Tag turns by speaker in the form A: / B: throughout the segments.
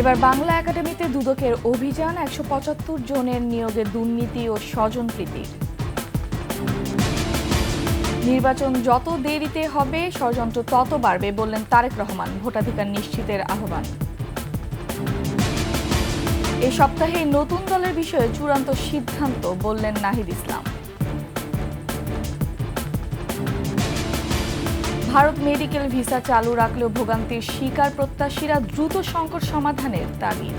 A: এবার বাংলা একাডেমিতে দুদকের অভিযান, ১৭৫ জনের নিয়োগে দুর্নীতি ও স্বজনপ্রীতি। নির্বাচন যত দেরিতে হবে ষড়যন্ত্র তত বাড়বে বললেন তারেক রহমান, ভোটাধিকার নিশ্চিতের আহ্বান। এই সপ্তাহে নতুন দলের বিষয়ে চূড়ান্ত সিদ্ধান্ত বললেন নাহিদ ইসলাম। ভারত মেডিকেল ভিসা চালু রাখলেও ভোগান্তির শিকার প্রত্যাশীরা, দ্রুত সংকট সমাধানের দাবি।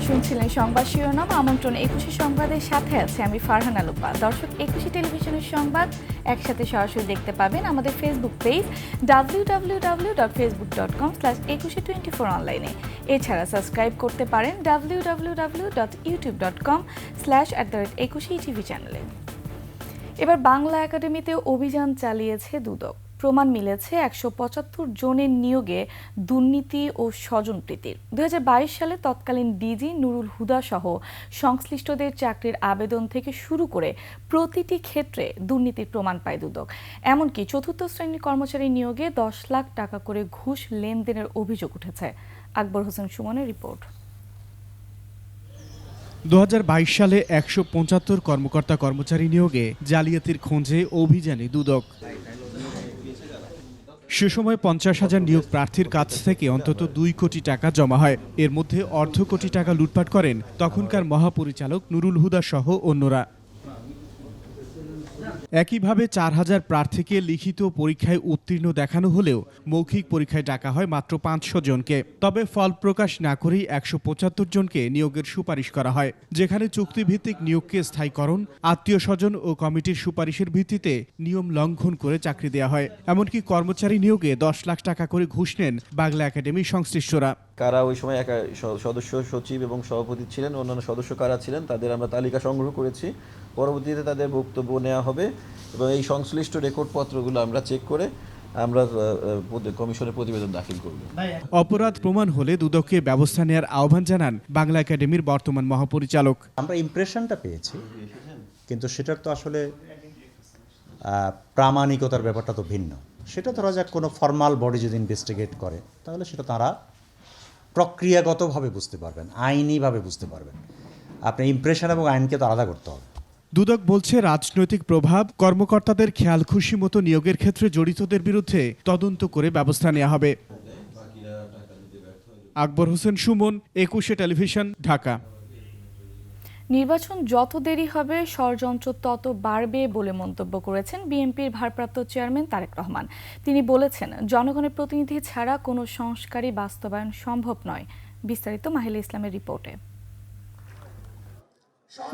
A: শুনছিলেন সংবাদ শিরোনাম। আমন্ত্রণ ২১ সংবাদের সাথে আছে আমি ফারহানা লুপা। দর্শক, ২১ টেলিভিশনের সংবাদ একসাথে সরাসরি দেখতে পাবেন আমাদের ফেসবুক পেজ www.facebook.com/2124 অনলাইনে। এছাড়া সাবস্ক্রাইব করতে পারেন www.youtube.com/@21 চ্যানেলে। এবার বাংলা একাডেমিতে অভিযান চালিয়েছে দুদক। প্রমাণ মিলেছে ১৭৫ জনের নিয়োগে দুর্নীতি ও স্বজনপ্রীতির। ২০২২ সালে তৎকালীন ডিজি নুরুল হুদা সহ সংশ্লিষ্টদের চাকরির আবেদন থেকে শুরু করে প্রতিটি ক্ষেত্রে দুর্নীতির প্রমাণ পায় দুদক। এমনকি চতুর্থ শ্রেণীর কর্মচারী নিয়োগে ১০ লাখ টাকা করে ঘুষ লেনদেনের অভিযোগ উঠেছে। আকবর হোসেন সুমনের রিপোর্ট।
B: ২০২২ সালে ১৭৫ কর্মকর্তা কর্মচারী নিয়োগে জালিয়াতির খোঁজে অভিযানে দুদক। সে সময় ৫০,০০০ নিয়োগ প্রার্থীর কাছ থেকে অন্তত ২ কোটি টাকা জমা হয়। এর মধ্যে অর্ধ কোটি টাকা লুটপাট করেন তখনকার মহাপরিচালক নুরুল হুদা সহ অন্যরা। একইভাবে ৪,০০০ প্রার্থীকে লিখিত পরীক্ষায় উত্তীর্ণ দেখানো হলেও মৌখিক পরীক্ষায় ডাকা হয় মাত্র ৫০০ জনকে। তবে ফল প্রকাশ না করেই ১৭৫ জনকে নিয়োগের সুপারিশ করা হয়, যেখানে চুক্তিভিত্তিক নিয়োগকে স্থায়ীকরণ, আত্মীয় স্বজন ও কমিটির সুপারিশের ভিত্তিতে নিয়ম লঙ্ঘন করে চাকরি দেওয়া হয়। এমনকি কর্মচারী নিয়োগে ১০ লাখ টাকা করে ঘুষ নেন বাংলা একাডেমির সংশ্লিষ্টরা।
C: কারা ওই সময় সদস্য সচিব এবং সভাপতি ছিলেন, অন্যান্য সদস্য কারা ছিলেন তাদের আমরা তালিকা সংগ্রহ করেছি। পরবর্তীতে তাদের বক্তব্য নেওয়া হবে এবং এই সংশ্লিষ্ট রেকর্ডপত্রগুলো আমরা চেক করে আমরা কমিশনের প্রতিবেদন দাখিল করব।
B: অপরাধ প্রমাণ হলে দুদককে ব্যবস্থা নেওয়ার আহ্বান জানান বাংলা একাডেমির বর্তমান মহাপরিচালক।
D: আমরা ইমপ্রেশনটা পেয়েছি, কিন্তু সেটার তো আসলে প্রামাণিকতার ব্যাপারটা তো ভিন্ন। সেটা ধরা যাক কোনো ফর্মাল বডি যদি ইনভেস্টিগেট করে তাহলে সেটা তারা প্রক্রিয়াগতভাবে বুঝতে পারবেন, আইনিভাবে বুঝতে পারবেন। আপনি ইমপ্রেশন এবং আইনকে তো আলাদা করতে হবে।
B: দুদক বলছে, রাজনৈতিক প্রভাব, কর্মকর্তাদের খেয়াল খুশি মতো নিয়োগের ক্ষেত্রে জড়িতদের বিরুদ্ধে তদন্ত করে ব্যবস্থা নেওয়া হবে। আকবর হোসেন সুমন, ২১ টেলিভিশন, ঢাকা।
A: নির্বাচন যত দেরি হবে ষড়যন্ত্র তত বাড়বে বলে মন্তব্য করেছেন বিএনপির ভারপ্রাপ্ত চেয়ারম্যান তারেক রহমান। তিনি বলেছেন, জনগণের প্রতিনিধি ছাড়া কোনো সংস্কারই বাস্তবায়ন সম্ভব নয়। বিস্তারিত মাহিলা ইসলামের রিপোর্টে।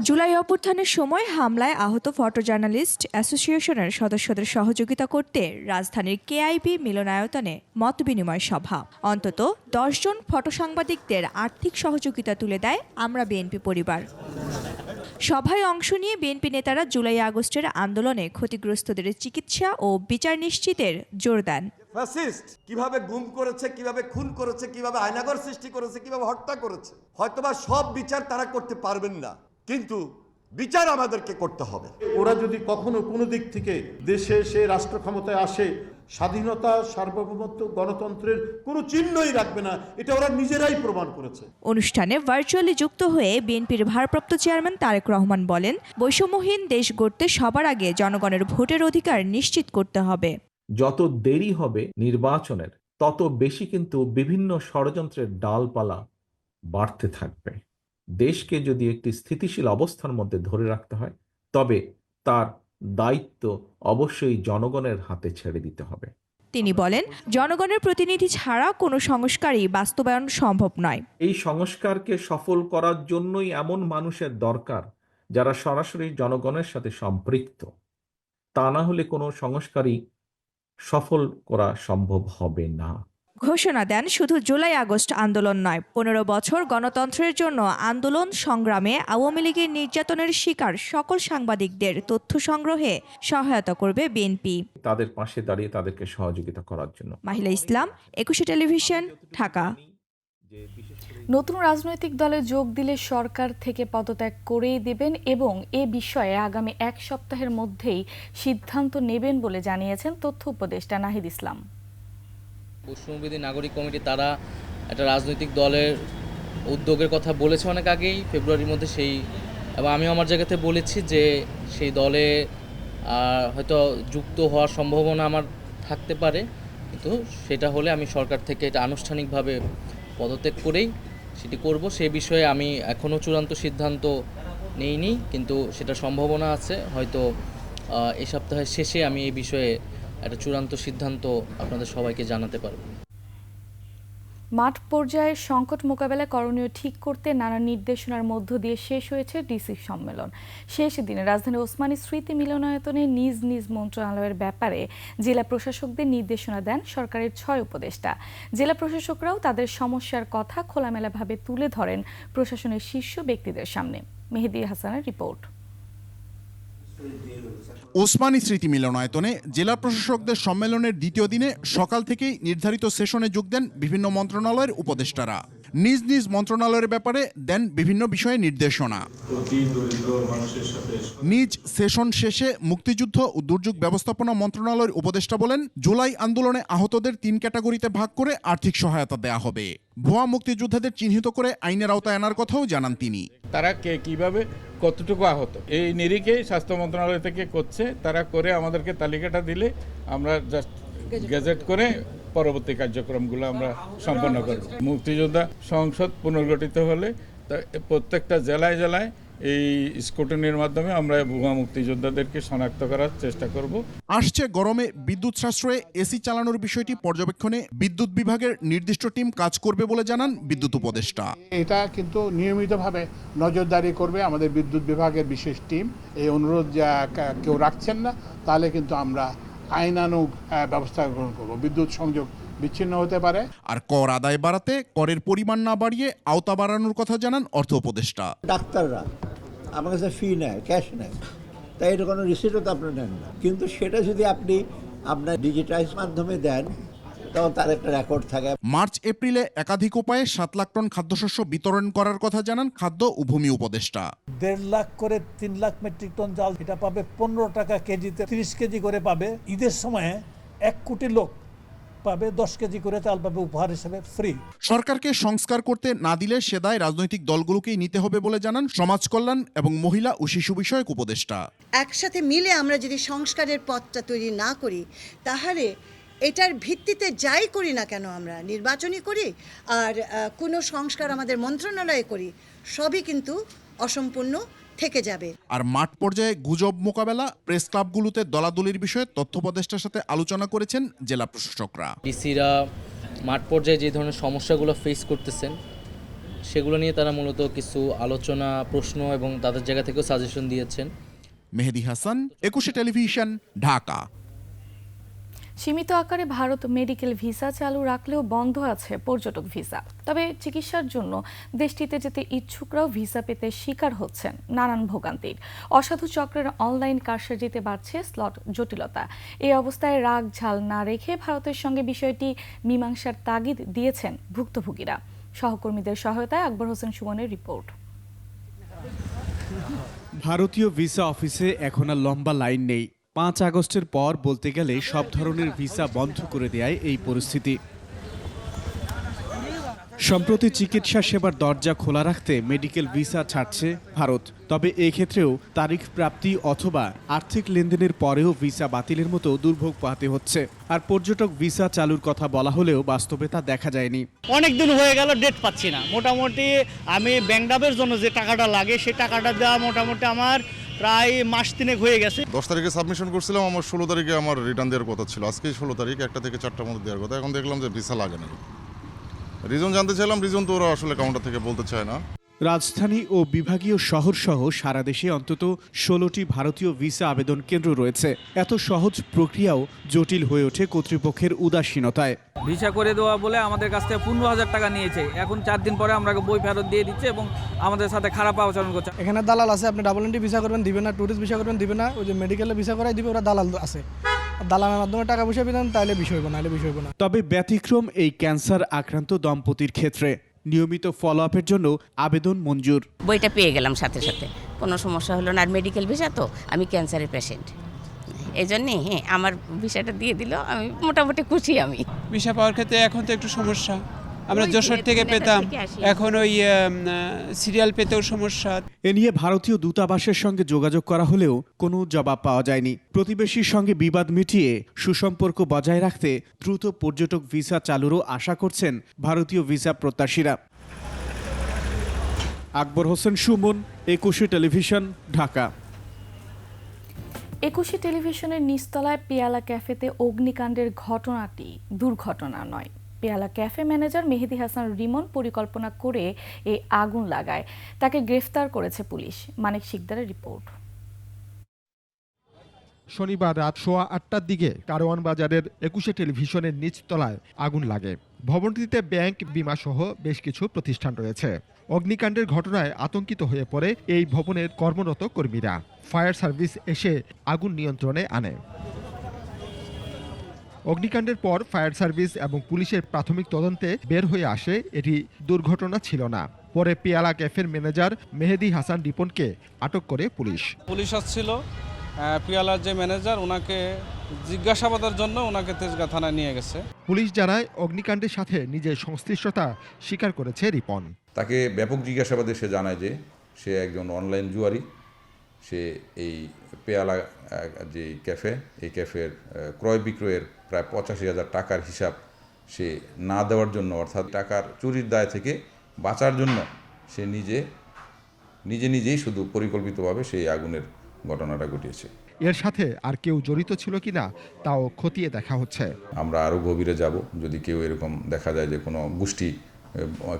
E: জুলাই অভ্যুত্থানের সময় হামলায় আহত ফটো জার্নালিস্ট অ্যাসোসিয়েশনের সদস্যদের সহযোগিতা করতে রাজধানীর কেআইবি মিলনায়তনে মতবিনিময় সভা। অন্তত ১০ জন ফটো সাংবাদিকদের আর্থিক সহযোগিতা তুলে দেয় আমরা বিএনপি পরিবার। সভায় অংশ নিয়ে বিএনপি নেতারা জুলাই আগস্টের আন্দোলনে ক্ষতিগ্রস্তদের চিকিৎসা ও বিচার নিশ্চিতের জোর দেন।
F: ফ্যাসিস্ট কিভাবে গুম করেছে, কিভাবে খুন করেছে, কিভাবে আয়নাঘর সৃষ্টি করেছে, কিভাবে হত্যা করেছে, হয়তোবা সব বিচার তারা করতে পারবেন না, কিন্তু বিচার আমাদেরকে করতে হবে।
G: ওরা যদি কখনো কোনো দিক থেকে দেশে এসে রাষ্ট্র ক্ষমতায় আসে, স্বাধীনতা, সার্বভৌমত্ব, গণতন্ত্রের কোনো চিহ্নই রাখবে না, এটা ওরা নিজেরাই প্রমাণ করেছে।
E: অনুষ্ঠানে ভার্চুয়ালি যুক্ত হয়ে বিএনপির ভারপ্রাপ্ত চেয়ারম্যান তারেক রহমান বলেন, বৈষম্যহীন দেশ গড়তে সবার আগে জনগণের ভোটের অধিকার নিশ্চিত করতে হবে।
H: যত দেরি হবে নির্বাচনের, তত বেশি কিন্তু বিভিন্ন ষড়যন্ত্রের ডালপালা বাড়তে থাকবে। দেশকে যদি একটি স্থিতিশীল অবস্থার মধ্যে ধরে রাখতে হয়, তবে তার দায়িত্ব অবশ্যই জনগণের হাতে ছেড়ে দিতে হবে।
E: তিনি বলেন, জনগণের প্রতিনিধি ছাড়া কোনো সংস্কারই বাস্তবায়ন সম্ভব নয়।
H: এই সংস্কারকে সফল করার জন্যই এমন মানুষের দরকার যারা সরাসরি জনগণের সাথে সম্পৃক্ত। তা না হলে কোনো সংস্কারই সফল করা সম্ভব হবে না।
E: ঘোষণা দেন শুধু জুলাই আগস্ট আন্দোলন নয়, 15 বছর গণতন্ত্রের জন্য আন্দোলন সংগ্রামে আওয়ামী লীগের নির্যাতনের শিকার সকল সাংবাদিকদের তথ্য সংগ্রহে সহায়তা করবে বিএনপি।
H: তাদের পাশে দাঁড়িয়ে তাদেরকে সহযোগিতা করার জন্য।
E: মাহিলা ইসলাম, 21 টেলিভিশন, ঢাকা।
A: নতুন রাজনৈতিক দলে যোগ দিলে সরকার থেকে পদত্যাগ করেই দেবেন এবং এ বিষয়ে আগামী 1 সপ্তাহের মধ্যেই সিদ্ধান্ত নেবেন বলে জানিয়েছেন তথ্য উপদেষ্টা নাহিদ ইসলাম।
I: বৈষম্যবিরোধী নাগরিক কমিটি তারা একটা রাজনৈতিক দলের উদ্যোগের কথা বলেছে অনেক আগেই, ফেব্রুয়ারির মধ্যে এবং আমি আমার জায়গাতে বলেছি যে সেই দলে হয়তো যুক্ত হওয়ার সম্ভাবনা আমার থাকতে পারে, কিন্তু সেটা হলে আমি সরকার থেকে এটা আনুষ্ঠানিকভাবে পদত্যাগ করেই সেটি করব। সে বিষয়ে আমি এখনও চূড়ান্ত সিদ্ধান্ত নেইনি, কিন্তু সেটা সম্ভাবনা আছে। হয়তো এই সপ্তাহের শেষে আমি এই বিষয়ে একটা চূড়ান্ত সিদ্ধান্ত আপনাদের সবাইকে জানাতে পারব।
A: মাঠ পর্যায়ের সংকট মোকাবেলায় করণীয় ঠিক করতে নানা নির্দেশনার মধ্য দিয়ে শেষ হয়েছে ডিসি সম্মেলন। শেষ দিনে রাজধানী ওসমানী স্মৃতি মিলনায়তনে নিজ নিজ মন্ত্রণালয়ের ব্যাপারে জেলা প্রশাসকদের নির্দেশনা দেন সরকারের 6 উপদেষ্টা। জেলা প্রশাসকরাও তাদের সমস্যার কথা খোলামেলাভাবে তুলে ধরেন প্রশাসনের শীর্ষ ব্যক্তিদের সামনে। মেহেদী হাসানের রিপোর্ট।
J: ওসমানী স্মৃতি মিলনায়তনে জেলা প্রশাসকদের সম্মেলনের দ্বিতীয় দিনে সকাল থেকেই নির্ধারিত সেশনে যোগ দেন বিভিন্ন মন্ত্রণালয়ের উপদেষ্টারা। নিজ নিজ মন্ত্রণালয়ের ব্যাপারে দেন বিভিন্ন বিষয়ে নির্দেশনা। নিজ সেশন শেষে মুক্তিযুদ্ধ ও দুর্যোগ ব্যবস্থাপনা মন্ত্রণালয়ের উপদেষ্টা বলেন, জুলাই আন্দোলনে আহতদের 3 ক্যাটাগরিতে ভাগ করে আর্থিক সহায়তা দেয়া হবে। ভুয়া মুক্তিযোদ্ধাদের চিহ্নিত করে আইনের আওতায় আনার কথাও জানান তিনি।
K: তারা কে কিভাবে কতটুকু আহত এই নিরিখে স্বাস্থ্য মন্ত্রণালয় থেকে করছে, তারা করে আমাদেরকে তালিকাটা দিলে আমরা জাস্ট গেজেট করে পরবর্তী কার্যক্রমগুলো আমরা সম্পন্ন করব। মুক্তিযোদ্ধা সংসদ পুনর্গঠিত হলে প্রত্যেকটা জেলায় জেলায় এই স্কুটিনির মাধ্যমে আমরা ভুয়া মুক্তিযোদ্ধাদেরকে শনাক্ত করার চেষ্টা করব।
J: আসছে গরমে বিদ্যুৎ সাশ্রয়ে এসি চালানোর বিষয়টি পর্যবেক্ষণে বিদ্যুৎ বিভাগের নির্দিষ্ট টিম কাজ করবে বলে জানান বিদ্যুৎ উপদেষ্টা।
G: এটা কিন্তু নিয়মিতভাবে নজরদারি করবে আমাদের বিদ্যুৎ বিভাগের বিশেষ টিম। এই অনুরোধ যা কেউ রাখছেন না, তাহলে কিন্তু আমরা আইনানুগ ব্যবস্থা গ্রহণ করব। বিদ্যুৎ সংযোগ বিচ্ছিন্ন হতে পারে।
J: আর কর আদায় বাড়াতে করের পরিমাণ না বাড়িয়ে আওতা বাড়ানোর কথা জানান অর্থ উপদেষ্টা।
L: ডাক্তাররা আমার কাছে ফি নেয়, ক্যাশ নেয়, তাই এটা কোনো রিসিটও তো আপনার নেন না, কিন্তু সেটা যদি আপনি আপনার ডিজিটাইজ মাধ্যমে দেন তখন তার একটা রেকর্ড থাকে।
J: মার্চ এপ্রিলে একাধিক উপায়ে 7 লাখ টন খাদ্যশস্য বিতরণ করার কথা জানান খাদ্য ও ভূমি উপদেষ্টা।
M: 1.5 লাখ করে 3 লাখ মেট্রিক টন চাল এটা পাবে 15 টাকা কেজিতে, 30 কেজি করে পাবে। ঈদের সময়ে 1 কোটি লোক পাবে 10 কেজি করে চাল পাবে উপহার হিসেবে ফ্রি।
J: সরকারকে সংস্কার করতে না দিলে সে দায় রাজনৈতিক দলগুলোকেই নিতে হবে বলে জানান সমাজ কল্যাণ এবং মহিলা ও শিশু বিষয়ক উপদেষ্টা।
N: একসাথে মিলে আমরা যদি সংস্কারের পথটা তৈরি না করি, তাহলে এটার ভিত্তিতে যাই করি না কেন, আমরা নির্বাচনই করি আর কোনো সংস্কার আমাদের মন্ত্রণালয়ে করি, সবই কিন্তু অসম্পূর্ণ থেকে যাবে।
J: আর মাঠ পর্যায়ে গুজব মোকাবেলা, প্রেস ক্লাবগুলোতে দলাদলির বিষয়ে তথ্য উপদেষ্টার সাথে আলোচনা করেছেন জেলা প্রশাসকরা।
I: ডিসিরা মাঠ পর্যায়ে যে ধরনের সমস্যাগুলো ফেস করতেছেন সেগুলো নিয়ে তারা মূলত কিছু আলোচনা, প্রশ্ন এবং তাদের জায়গা থেকেও সাজেশন দিয়েছেন।
J: মেহেদী হাসান, 21 টেলিভিশন, ঢাকা।
A: সীমিত আকারে ভারত মেডিকেল ভিসা চালু রাখলেও বন্ধ আছে পর্যটক ভিসা। তবে চিকিৎসার জন্য দেশটিতে যেতে ইচ্ছুকরাও ভিসা পেতে শিকার হচ্ছেন নানান ভোগান্তির। অসাধু চক্রের অনলাইন কারসাজিতে বাড়ছে স্লট জটিলতা। এই অবস্থায় রাগ ঝাল না রেখে ভারতের সঙ্গে বিষয়টি মীমাংসার তাগিদ দিয়েছেন ভুক্তভোগীরা। সহকর্মীদের সহায়তায় আকবর হোসেন সুমনের রিপোর্ট।
B: ভারতীয় ভিসা অফিসে এখন আর লম্বা লাইন নেই। 5 আগস্টের পর বলতে গেলে সব ধরনের ভিসা বন্ধ করে দেয় এই পরিস্থিতি। সম্প্রতি চিকিৎসা সেবার দরজা খোলা রাখতে মেডিকেল ভিসা ছাড়ছে ভারত। তবে এক্ষেত্রেও তারিখ প্রাপ্তি অথবা আর্থিক লেনদেনের পরেও ভিসা বাতিলের মতো দুর্ভোগ পোহাতে হচ্ছে। আর পর্যটক ভিসা চালুর কথা বলা হলেও বাস্তবে তা দেখা যায়নি।
M: অনেকদিন হয়ে গেল, ডেট পাচ্ছি না। মোটামুটি আমি ব্যাংকডাবের জন্য যে টাকাটা লাগে সেই টাকাটা দেওয়া মোটামুটি আমার প্রায় মাস 3 হয়ে গেছে।
O: 10 তারিখে সাবমিশন করছিলাম, আমার 16 তারিখে আমার রিটার্ন দেওয়ার কথা ছিল। আজকে 16 তারিখ, 1টা থেকে 4টার মধ্যে দেওয়ার কথা। এখন দেখলাম যে ভিসা লাগে না। রিজন জানতে চাইলাম, রিজন তো ওরা আসলে কাউন্টার থেকে বলতে চায় না।
B: রাজধানী ও বিভাগীয় শহরসহ সারা দেশে অন্তত 16টি ভারতীয় ভিসা আবেদন কেন্দ্র রয়েছে। এত সহজ প্রক্রিয়াও জটিল হয়ে ওঠে কর্তৃপক্ষের উদাসীনতায়।
P: ভিসা করে দেওয়া বলে আমাদের কাছ থেকে 15,000 টাকা নিয়েছে, এখন 4 দিন পরে আমরা বই ফেরত দিয়ে দিচ্ছে এবং আমাদের সাথে খারাপ আচরণ করছে।
Q: এখানে দালাল আছে, আপনি ডাবল এন্ট্রি ভিসা করবেন দিবে না, ট্যুরিস্ট ভিসা করবেন দিবে না, ওই যে মেডিকেলে ভিসা করাই দিবে, ওরা দালাল আছে, দালালের মাধ্যমে টাকা পয়সা পেতেন তাইলে বিষয় হইব, নাহলে বিষয় হইব না।
B: তবে ব্যতিক্রম এই ক্যান্সার আক্রান্ত দম্পতির ক্ষেত্রে নিয়মিত ফলো আপের জন্য আবেদন মঞ্জুর।
R: বইটা পেয়ে গেলাম সাথে সাথে, কোনো সমস্যা হলো না। আর মেডিকেল ভিসা তো, আমি ক্যান্সারের পেশেন্ট, এই জন্যে আমার ভিসাটা দিয়ে দিল, আমি মোটামুটি খুশি। আমি
S: ভিসা পাওয়ার ক্ষেত্রে এখন তো একটু সমস্যা, আমরা যশোর থেকে পেতাম, এখন ওই সিরিয়াল পেতেও সমস্যা।
B: এ নিয়ে ভারতীয় দূতাবাসের সঙ্গে যোগাযোগ করা হলেও কোনো জবাব পাওয়া যায়নি। প্রতিবেশীর সঙ্গে বিবাদ মিটিয়ে সুসম্পর্ক বজায় রাখতে দ্রুত পর্যটক ভিসা চালুরও আশা করছেন ভারতীয় ভিসা প্রত্যাশীরা। আকবর হোসেন সুমন, 21 টেলিভিশন, ঢাকা।
A: 21 টেলিভিশনের নিচতলায় পেয়ালা ক্যাফেতে অগ্নিকাণ্ডের ঘটনাটি দুর্ঘটনা নয়। পেয়ালা ক্যাফে ম্যানেজার মেহেদী হাসান রিমন পরিকল্পনা করে এই আগুন লাগায়, তাকে গ্রেফতার করেছে পুলিশ। মানিক শিকদারের রিপোর্ট।
T: শনিবার রাত 8:15টার দিকে কারওয়ান বাজারের 21 টেলিভিশনের নিচতলায় আগুন লাগে। ভবনটিতে ব্যাংক, বিমা সহ বেশ কিছু প্রতিষ্ঠান রয়েছে। অগ্নিকাণ্ডের ঘটনায় আতঙ্কিত হয়ে পড়ে এই ভবনের কর্মরত কর্মীরা। ফায়ার সার্ভিস এসে আগুন নিয়ন্ত্রণে আনে। অগ্নিকাণ্ডের পর ফায়ার সার্ভিস এবং পুলিশের প্রাথমিক তদন্তে বের হয়ে আসে এটি দুর্ঘটনা ছিল না। পরে পেয়ালা ক্যাফের ম্যানেজার মেহেদী হাসান রিপনকে আটক করে পুলিশ।
P: পুলিশ আসছিল, পেয়ালার যে ম্যানেজার ওনাকে জিজ্ঞাসাবাদের জন্য ওনাকে তেজগাঁ থানায় নিয়ে গেছে।
T: পুলিশ জানায় অগ্নিকাণ্ডের সাথে নিজের সংশ্লিষ্টতা স্বীকার করেছে রিপন।
U: তাকে ব্যাপক জিজ্ঞাসাবাদে সে জানায় যে সে একজন অনলাইন জুয়ারি। সে এই পেয়ালা যে ক্যাফে, এই ক্যাফের ক্রয় বিক্রয়ের প্রায় 85,000 টাকার হিসাব সে না দেওয়ার জন্য, অর্থাৎ টাকার চুরির দায় থেকে বাঁচার জন্য সে নিজেই শুধু পরিকল্পিতভাবে সেই আগুনের ঘটনাটা ঘটিয়েছে।
T: এর সাথে আর কেউ জড়িত ছিল কিনা তাও খতিয়ে দেখা হচ্ছে।
U: আমরা আরও গভীরে যাব, যদি কেউ এরকম দেখা যায় যে কোনো গোষ্ঠী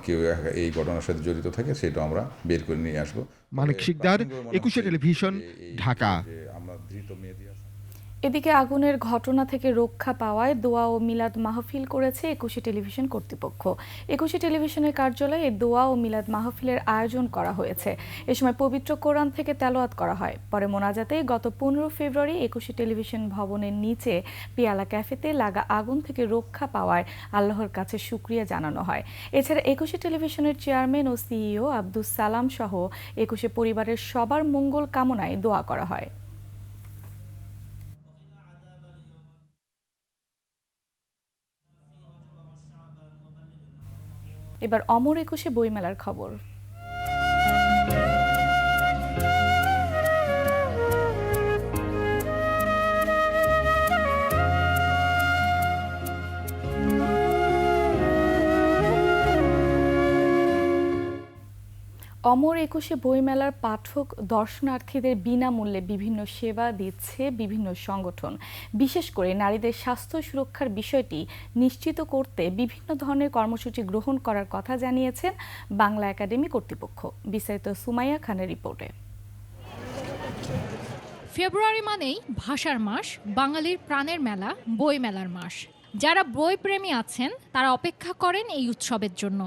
U: কেউ এই ঘটনার সাথে জড়িত থাকে, সেটা আমরা বের করে নিয়ে আসবো।
T: মানিক শিকদার, 21 টেলিভিশন, ঢাকা।
A: এদিকে আগুনের ঘটনা থেকে রক্ষা পাওয়ায় দোয়া ও মিলাদ মাহফিল করেছে 21 টেলিভিশন কর্তৃপক্ষ। 21 টেলিভিশনের কার্যালয়ে দোয়া ও মিলাদ মাহফিলের আয়োজন করা হয়েছে। এ সময় পবিত্র কোরআন থেকে তেলাওয়াত করা হয়। পরে মোনাজাতে গত 15 ফেব্রুয়ারি 21 টেলিভিশন ভবনের নিচে পেয়ালা ক্যাফেতে লাগা আগুন থেকে রক্ষা পাওয়ায় আল্লাহর কাছে শুকরিয়া জানানো হয়। এছাড়া 21 টেলিভিশনের চেয়ারম্যান ও সিইও আব্দুস সালাম সহ 21 পরিবারের সবার মঙ্গল কামনায় দোয়া করা হয়। এবার অমর 21 বইমেলার খবর। অমর 21 বইমেলার পাঠক দর্শনার্থীদের বিনামূল্যে বিভিন্ন সেবা দিচ্ছে বিভিন্ন সংগঠন। বিশেষ করে নারীদের স্বাস্থ্য সুরক্ষার বিষয়টি নিশ্চিত করতে বিভিন্ন ধরনের কর্মসূচি গ্রহণ করার কথা জানিয়েছেন বাংলা একাডেমি কর্তৃপক্ষ। বিস্তারিত সুমাইয়া খানের রিপোর্টে।
V: ফেব্রুয়ারি মানেই ভাষার মাস, বাঙালির প্রাণের মেলা, বই মেলার মাস। যারা বই প্রেমী আছেন তারা অপেক্ষা করেন এই উৎসবের জন্য।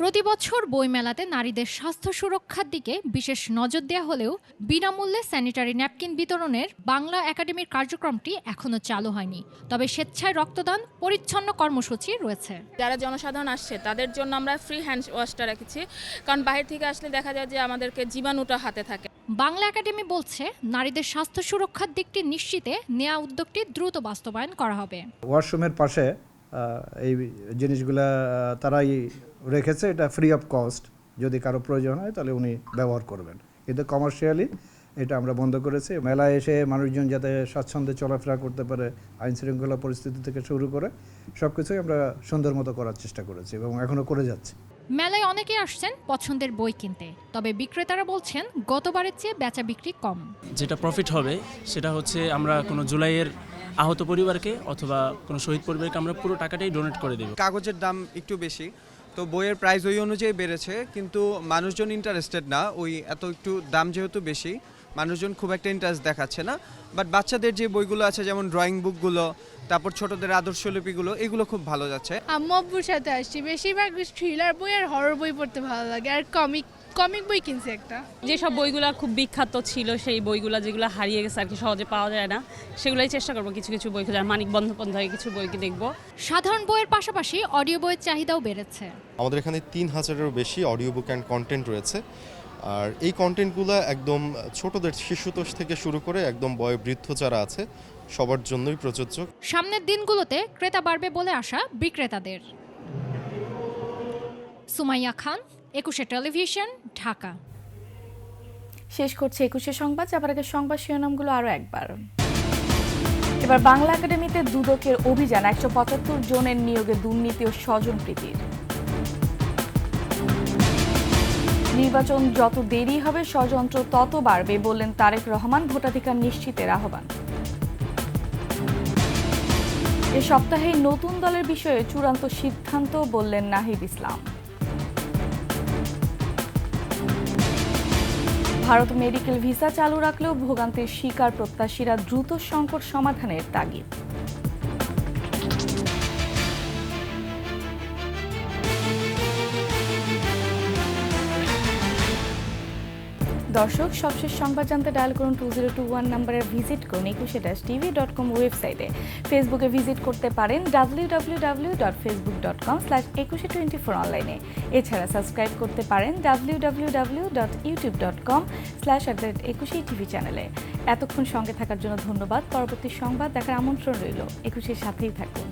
V: প্রতি বছর বইমেলাতে নারীদের স্বাস্থ্য সুরক্ষার দিকে বিশেষ নজর দেওয়া হলেও বিনামূল্যে স্যানিটারি ন্যাপকিন বিতরণের বাংলা একাডেমির কার্যক্রমটি এখনো চালু হয়নি। তবে স্বেচ্ছায় রক্তদান, পরিচ্ছন্ন কর্মসূচি রয়েছে।
W: যারা জনসাধারণ আসছে তাদের জন্য আমরা ফ্রি হ্যান্ড ওয়াশটা রেখেছি, কারণ বাইরে থেকে আসলে দেখা যায় যে আমাদেরকে জীবাণুটা হাতে থাকে।
V: বাংলা একাডেমি বলছে নারীদের স্বাস্থ্য সুরক্ষার দিকটি নিশ্চিতে নেওয়া উদ্যোগটি দ্রুত বাস্তবায়ন করা হবে।
X: ওয়াশরুমের পাশে এই জিনিসগুলা তারাই রেখেছে, এটা ফ্রি অফ কস্ট। যদি কারো প্রয়োজন হয় তাহলে উনি ব্যবহার করবেন, কিন্তু কমার্শিয়ালি এটা আমরা বন্ধ করেছি। মেলায় এসে মানুষজন যাতে স্বাচ্ছন্দ্যে চলাফেরা করতে পারে, আইন শৃঙ্খলা পরিস্থিতি থেকে শুরু করে সব কিছুই আমরা সুন্দর মতো করার চেষ্টা করেছি এবং এখনও করে যাচ্ছি।
V: মেলায় অনেকে আসছেন পছন্দের বই কিনতে, তবে বিক্রেতারা বলছেন গতবারের চেয়ে বেচা বিক্রি কম।
Y: যেটা প্রফিট হবে সেটা হচ্ছে আমরা কোনো জুলাইয়ের আহত পরিবারকে অথবা কোনো শহীদ পরিবারকে আমরা পুরো টাকাটাই ডোনেট করে দেব।
Z: কাগজের দাম একটু বেশি,
C: তো বইয়ের প্রাইস ওই অনুযায়ী বেড়েছে, কিন্তু মানুষজন ইন্টারেস্টেড না। ওই এত একটু দাম যেহেতু বেশি, মানুষজন খুব একটা ইন্টারেস্ট দেখাচ্ছে না। বাট বাচ্চাদের যে বইগুলো আছে, যেমন ড্রয়িং বুকগুলো, তারপর ছোটদের আদর্শলিপিগুলো, এগুলো খুব ভালো যাচ্ছে।
D: আম্মু আব্বুর সাথে আসছি, বেশিরভাগ থ্রিলার বই আর হরর বই পড়তে ভালো লাগে, আর কমিক বই কিনছে একটা।
E: যেসব বইগুলো খুব বিখ্যাত ছিল, সেই বইগুলো যেগুলো হারিয়ে গেছে আর কি, সহজে পাওয়া যায় না, সেগুলোই চেষ্টা করবো কিছু কিছু বই খোঁজার। মানিক বন্দ্যোপাধ্যায় কিছু বই দেখবো।
V: সাধারণ বইয়ের পাশাপাশি অডিও বইয়ের চাহিদাও বেড়েছে।
F: আমাদের এখানে 3000-এরও বেশি অডিও বুক অ্যান্ড কন্টেন্ট রয়েছে। আর এই কন্টেন্টগুলো একদম ছোটদের, শিশুতোষ থেকে শুরু করে একদম বয়োবৃদ্ধ যারা আছে সবার জন্যই প্রযোজ্য।
V: সামনের দিনগুলোতে ক্রেতা বাড়বে বলে আশা বিক্রেতাদের। সুমাইয়া খান, 21 টেলিভিশন, ঢাকা।
A: শেষ করছে 21 সংবাদ। যাবার আগে সংবাদ শিরোনামগুলো আরও একবার। এবার বাংলা একাডেমিতে দুদকের অভিযান, 175 জনের নিয়োগে দুর্নীতি ও স্বজনপ্রীতির। নির্বাচন যত দেরি হবে ষড়যন্ত্র তত বাড়বে বললেন তারেক রহমান, ভোটাধিকার নিশ্চিতের আহ্বান। এ সপ্তাহে নতুন দলের বিষয়ে চূড়ান্ত সিদ্ধান্ত বললেন নাহিদ ইসলাম। ভারত মেডিকেল ভিসা চালু রাখলেও ভোগান্তির শিকার প্রত্যাশীরা, দ্রুত সংকট সমাধানের তাগিদ। দর্শক, সবশেষ সংবাদ জানতে ডায়াল করুন 2021 নম্বরে, ভিজিট করুন 21tv.com ওয়েবসাইটে। ফেসবুকে ভিজিট করতে পারেন www.facebook.com/2124 অনলাইনে। এছাড়া সাবস্ক্রাইব করতে পারেন www.youtube.com/21tv চ্যানেলে। এতক্ষণ সঙ্গে থাকার জন্য ধন্যবাদ। পরবর্তী সংবাদ দেখার আমন্ত্রণ রইল। 21-এর সাথেই থাকুন।